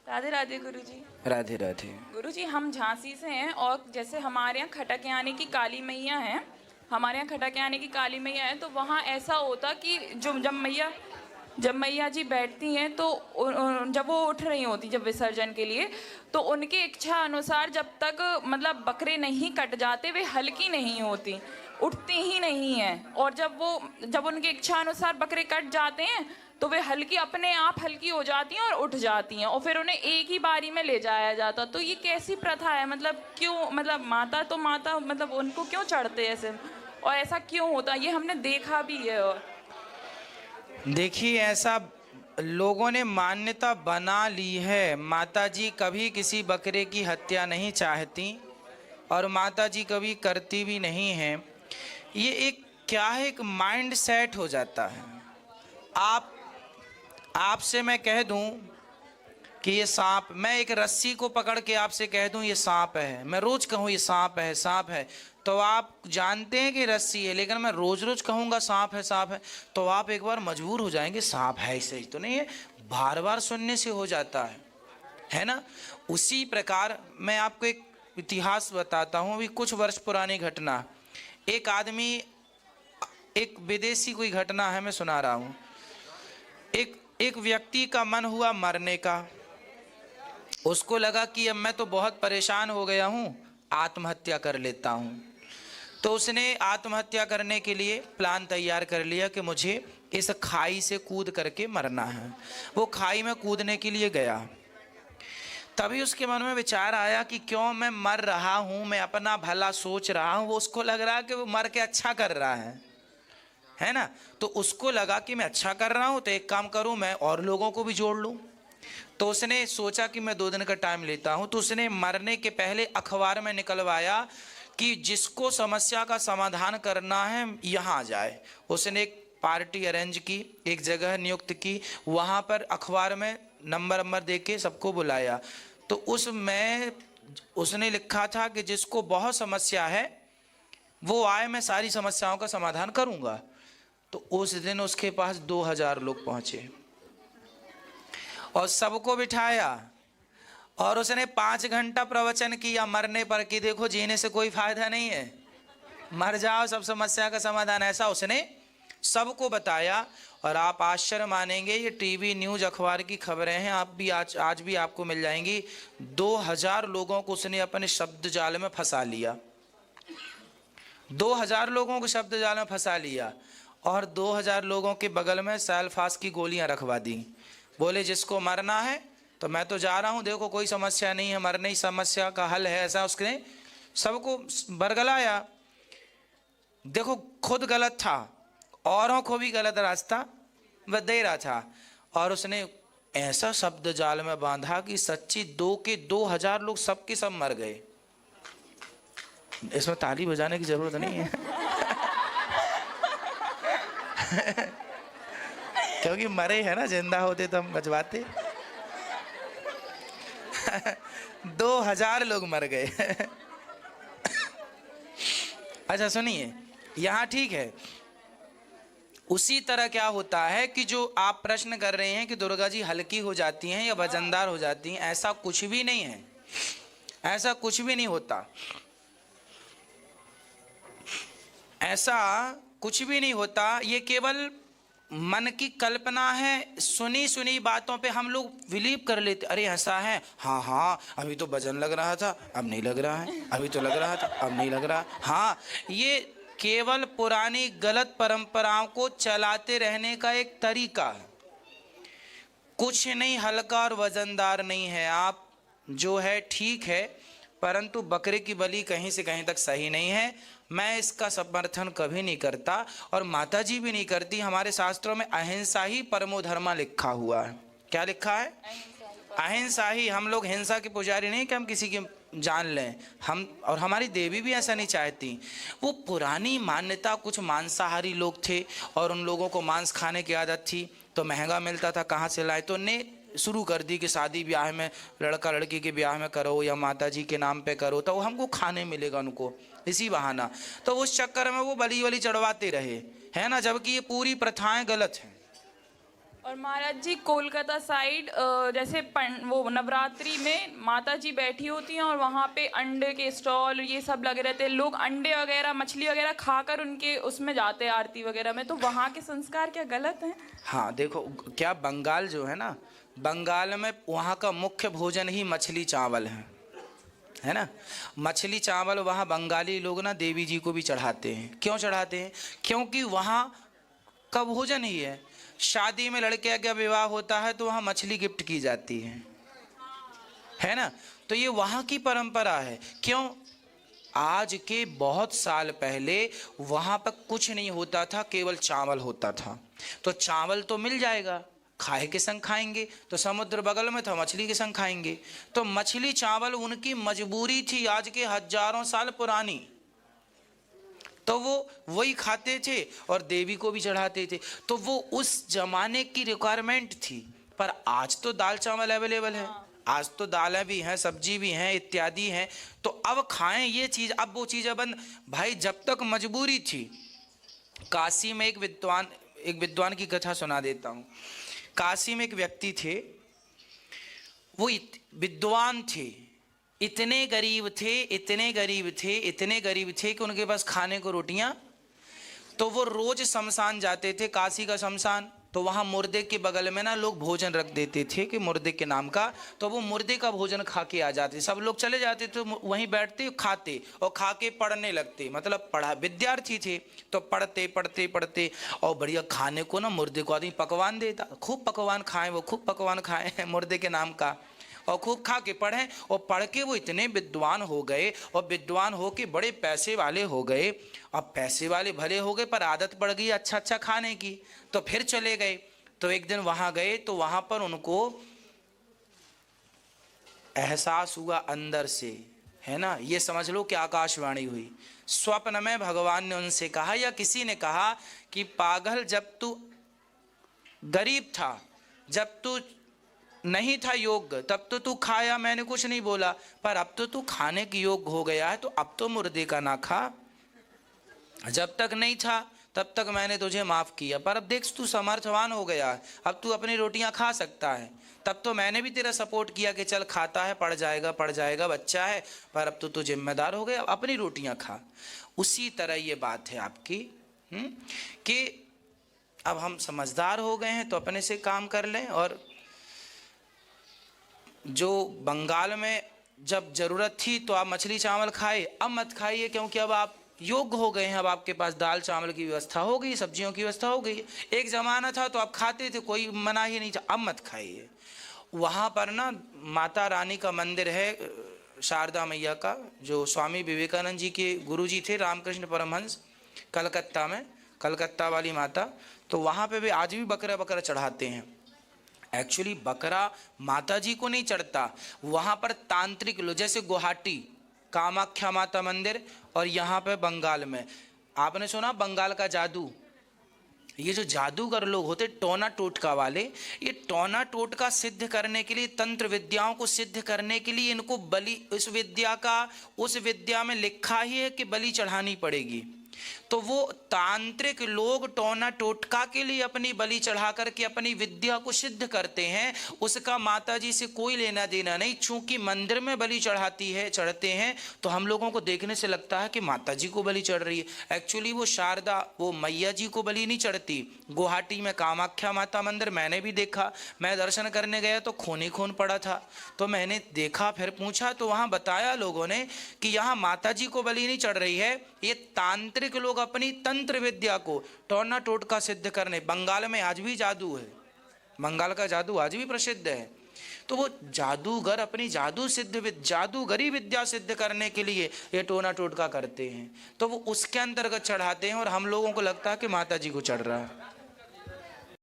राधे राधे गुरुजी। राधे राधे। गुरुजी, हम झांसी से हैं और जैसे हमारे यहाँ खटक यानी की काली मैया है, हमारे यहाँ खटक यानी की काली मैया है, तो वहाँ ऐसा होता कि जब मैया जी बैठती हैं तो जब वो उठ रही होती जब विसर्जन के लिए, तो उनकी इच्छा अनुसार जब तक मतलब बकरे नहीं कट जाते वे हल्की नहीं होती, उठती ही नहीं हैं। और जब उनकी इच्छा अनुसार बकरे कट जाते हैं तो वे हल्की अपने आप हल्की हो जाती हैं और उठ जाती हैं, और फिर उन्हें एक ही बारी में ले जाया जाता। तो ये कैसी प्रथा है? मतलब क्यों, मतलब माता मतलब उनको क्यों चढ़ते ऐसे, और ऐसा क्यों होता? ये हमने देखा भी है। और देखिए, ऐसा लोगों ने मान्यता बना ली है। माता जी कभी किसी बकरे की हत्या नहीं चाहती और माता जी कभी करती भी नहीं हैं। ये एक क्या है, एक माइंड सेट हो जाता है। आपसे मैं कह दूं कि ये सांप, मैं एक रस्सी को पकड़ के आपसे कह दूं ये सांप है, मैं रोज कहूं ये सांप है सांप है, तो आप जानते हैं कि रस्सी है, लेकिन मैं रोज रोज कहूंगा सांप है, तो आप एक बार मजबूर हो जाएंगे, सांप है सही तो नहीं है, बार बार सुनने से हो जाता है ना। उसी प्रकार मैं आपको एक इतिहास बताता हूं, अभी कुछ वर्ष पुरानी घटना। एक आदमी, एक विदेशी कोई घटना है, मैं सुना रहा हूं। एक व्यक्ति का मन हुआ मरने का। उसको लगा कि अब मैं तो बहुत परेशान हो गया हूं, आत्महत्या कर लेता हूं। तो उसने आत्महत्या करने के लिए प्लान तैयार कर लिया कि मुझे इस खाई से कूद करके मरना है। वो खाई में कूदने के लिए गया। तभी उसके मन में विचार आया कि क्यों मैं मर रहा हूं, मैं अपना भला सोच रहा हूं। वो उसको लग रहा है कि वो मर के अच्छा कर रहा है ना। तो उसको लगा कि मैं अच्छा कर रहा हूं, तो एक काम करूं, मैं और लोगों को भी जोड़ लूं। तो उसने सोचा कि मैं 2 दिन का टाइम लेता हूं। तो उसने मरने के पहले अखबार में निकलवाया कि जिसको समस्या का समाधान करना है यहाँ आ जाए। उसने एक पार्टी अरेंज की, एक जगह नियुक्त की, वहाँ पर अखबार में नंबर दे के सबको बुलाया। तो उसमें उसने लिखा था कि जिसको बहुत समस्या है वो आए, मैं सारी समस्याओं का समाधान करूँगा। तो उस दिन उसके पास 2000 लोग पहुँचे और सबको बिठाया और उसने 5 घंटा प्रवचन किया मरने पर कि देखो जीने से कोई फायदा नहीं है, मर जाओ, सब समस्या का समाधान। ऐसा उसने सबको बताया। और आप आश्चर्य मानेंगे, ये टीवी न्यूज़ अखबार की खबरें हैं, आप भी आज भी आपको मिल जाएंगी। 2000 लोगों को उसने अपने शब्द जाल में फंसा लिया। 2000 लोगों को शब्द जाल में फंसा लिया और 2000 लोगों के बगल में सैलफास की गोलियां रखवा दी। बोले जिसको मरना है तो मैं तो जा रहा हूं, देखो कोई समस्या नहीं है, मरने ही समस्या का हल है। ऐसा उसने सबको बरगलाया। देखो खुद गलत था, औरों को भी गलत रास्ता दे रहा था। और उसने ऐसा शब्द जाल में बांधा कि सच्ची 2000 लोग सबके सब मर गए। इसमें ताली बजाने की जरूरत नहीं है क्योंकि मरे है ना, जिंदा होते तो हम बजवाते 2000 लोग मर गए अच्छा सुनिए, यहाँ ठीक है। उसी तरह क्या होता है कि जो आप प्रश्न कर रहे हैं कि दुर्गा जी हल्की हो जाती हैं या वजनदार हो जाती हैं, ऐसा कुछ भी नहीं है, ऐसा कुछ भी नहीं होता, ऐसा कुछ भी नहीं होता। ये केवल मन की कल्पना है। सुनी सुनी बातों पे हम लोग बिलीव कर लेते, अरे ऐसा है, हाँ हाँ अभी तो वजन लग रहा था अब नहीं लग रहा है, अभी तो लग रहा था अब नहीं लग रहा। हाँ, ये केवल पुरानी गलत परंपराओं को चलाते रहने का एक तरीका है। कुछ नहीं हल्का और वजनदार नहीं है। आप जो है ठीक है, परंतु बकरे की बलि कहीं से कहीं तक सही नहीं है। मैं इसका समर्थन कभी नहीं करता और माता जी भी नहीं करती। हमारे शास्त्रों में अहिंसा ही परमो धर्मा लिखा हुआ है। क्या लिखा है? अहिंसा ही। हम लोग हिंसा के पुजारी नहीं कि हम किसी की जान लें, हम और हमारी देवी भी ऐसा नहीं चाहती। वो पुरानी मान्यता, कुछ मांसाहारी लोग थे और उन लोगों को मांस खाने की आदत थी, तो महंगा मिलता था, कहाँ से लाए, तो ने शुरू कर दी कि शादी ब्याह में लड़का लड़की के ब्याह में करो या माता जी के नाम पे करो तो हमको खाने मिलेगा उनको, इसी बहाना। तो उस चक्कर में वो बलि वली चढ़वाते रहे, है ना, जबकि ये पूरी प्रथाएं गलत हैं। और महाराज जी कोलकाता साइड जैसे वो नवरात्रि में माता जी बैठी होती हैं और वहाँ पे अंडे के स्टॉल ये सब लगे रहते हैं, लोग अंडे वगैरह मछली वगैरह खाकर उनके उसमें जाते हैं आरती वगैरह में, तो वहाँ के संस्कार क्या गलत हैं? हाँ देखो, क्या बंगाल जो है ना, बंगाल में वहाँ का मुख्य भोजन ही मछली चावल है ना। मछली चावल वहाँ बंगाली लोग ना देवी जी को भी चढ़ाते हैं। क्यों चढ़ाते हैं? क्योंकि वहाँ का भोजन ही है। शादी में लड़के का विवाह होता है तो वहाँ मछली गिफ्ट की जाती है ना। तो ये वहाँ की परंपरा है। क्यों? आज के बहुत साल पहले वहाँ पर कुछ नहीं होता था, केवल चावल होता था। तो चावल तो मिल जाएगा, खाए के संग खाएंगे, तो समुद्र बगल में था, मछली के संग खाएंगे। तो मछली चावल उनकी मजबूरी थी, आज के हजारों साल पुरानी। तो वो वही खाते थे और देवी को भी चढ़ाते थे। तो वो उस जमाने की रिक्वायरमेंट थी। पर आज तो दाल चावल अवेलेबल है, आज तो दालें भी हैं, सब्जी भी हैं, इत्यादि हैं। तो अब खाएं ये चीज़, अब वो चीज़ें बंद। भाई जब तक मजबूरी थी, काशी में एक विद्वान की कथा सुना देता हूँ। काशी में एक व्यक्ति थे, वो विद्वान थे, इतने गरीब थे, इतने गरीब थे, इतने गरीब थे कि उनके पास खाने को रोटियां। तो वो रोज शमशान जाते थे, काशी का शमशान। तो वहाँ मुर्दे के बगल में ना लोग भोजन रख देते थे कि मुर्दे के नाम का। तो वो मुर्दे का भोजन खा के आ जाते, सब लोग चले जाते तो वहीं बैठते खाते और खा के पढ़ने लगते। मतलब पढ़ा, विद्यार्थी थे तो पढ़ते पढ़ते पढ़ते और बढ़िया खाने को ना मुर्दे को आदमी पकवान देता, खूब पकवान खाएं, वो खूब पकवान खाएं मुर्दे के नाम का, और खूब खा के पढ़ें। और पढ़ के वो इतने विद्वान हो गए और विद्वान हो के बड़े पैसे वाले हो गए। अब पैसे वाले भले हो गए पर आदत पड़ गई अच्छा अच्छा खाने की, तो फिर चले गए। तो एक दिन वहां गए तो वहां पर उनको एहसास हुआ अंदर से, है ना, ये समझ लो कि आकाशवाणी हुई। स्वप्न में भगवान ने उनसे कहा या किसी ने कहा कि पागल, जब तू गरीब था, जब तू नहीं था योग्य, तब तो तू खाया, मैंने कुछ नहीं बोला। पर अब तो तू खाने के योग्य हो गया है, तो अब तो मुर्दे का ना खा। जब तक नहीं था तब तक मैंने तुझे माफ किया, पर अब देख तू समर्थवान हो गया है, अब तू अपनी रोटियां खा सकता है। तब तो मैंने भी तेरा सपोर्ट किया कि चल खाता है, पढ़ जाएगा बच्चा है, पर अब तो तू जिम्मेदार हो गया, अपनी रोटियां खा। उसी तरह ये बात है आपकी, कि अब हम समझदार हो गए हैं तो अपने से काम कर लें। और जो बंगाल में जब जरूरत थी तो आप मछली चावल खाए, अब मत खाइए, क्योंकि अब आप योग्य हो गए हैं, अब आपके पास दाल चावल की व्यवस्था हो गई, सब्जियों की व्यवस्था हो गई। एक जमाना था तो आप खाते थे, कोई मना ही नहीं था, अब मत खाइए। वहाँ पर ना माता रानी का मंदिर है, शारदा मैया का, जो स्वामी विवेकानंद जी के गुरु जी थे, रामकृष्ण परमहंस, कलकत्ता में, कलकत्ता वाली माता। तो वहाँ पे भी आज भी बकरा चढ़ाते हैं। एक्चुअली बकरा माता जी को नहीं चढ़ता, वहाँ पर तांत्रिक लोग, जैसे गुवाहाटी कामाख्या माता मंदिर, और यहाँ पे बंगाल में आपने सुना बंगाल का जादू। ये जो जादूगर लोग होते टोना टोटका वाले, ये टोना टोटका सिद्ध करने के लिए, तंत्र विद्याओं को सिद्ध करने के लिए इनको बलि, उस विद्या में लिखा ही है कि बलि चढ़ानी पड़ेगी। तो वो तांत्रिक लोग टोना टोटका के लिए अपनी बलि चढ़ा करके अपनी विद्या को सिद्ध करते हैं। उसका माता जी से कोई लेना देना नहीं। चूंकि मंदिर में बलि चढ़ते हैं तो हम लोगों को देखने से लगता है कि माता जी को बलि चढ़ रही है। एक्चुअली वो शारदा, वो मैया जी को बलि नहीं चढ़ती। गुवाहाटी में कामाख्या माता मंदिर मैंने भी देखा, मैं दर्शन करने गया तो खून ही खून पड़ा था। तो मैंने देखा, फिर पूछा तो वहाँ बताया लोगों ने कि यहाँ माता जी को बलि नहीं चढ़ रही है, ये तांत्रिक लोग अपनी तंत्र विद्या को टोना टोटका सिद्ध करने। बंगाल में आज भी जादू है, बंगाल का जादू आज भी प्रसिद्ध है। तो वो जादूगर अपनी जादूगरी विद्या सिद्ध करने के लिए ये टोना टोटका करते हैं, तो वो उसके अंतर्गत चढ़ाते हैं और हम लोगों को लगता है कि माता जी को चढ़ रहा है।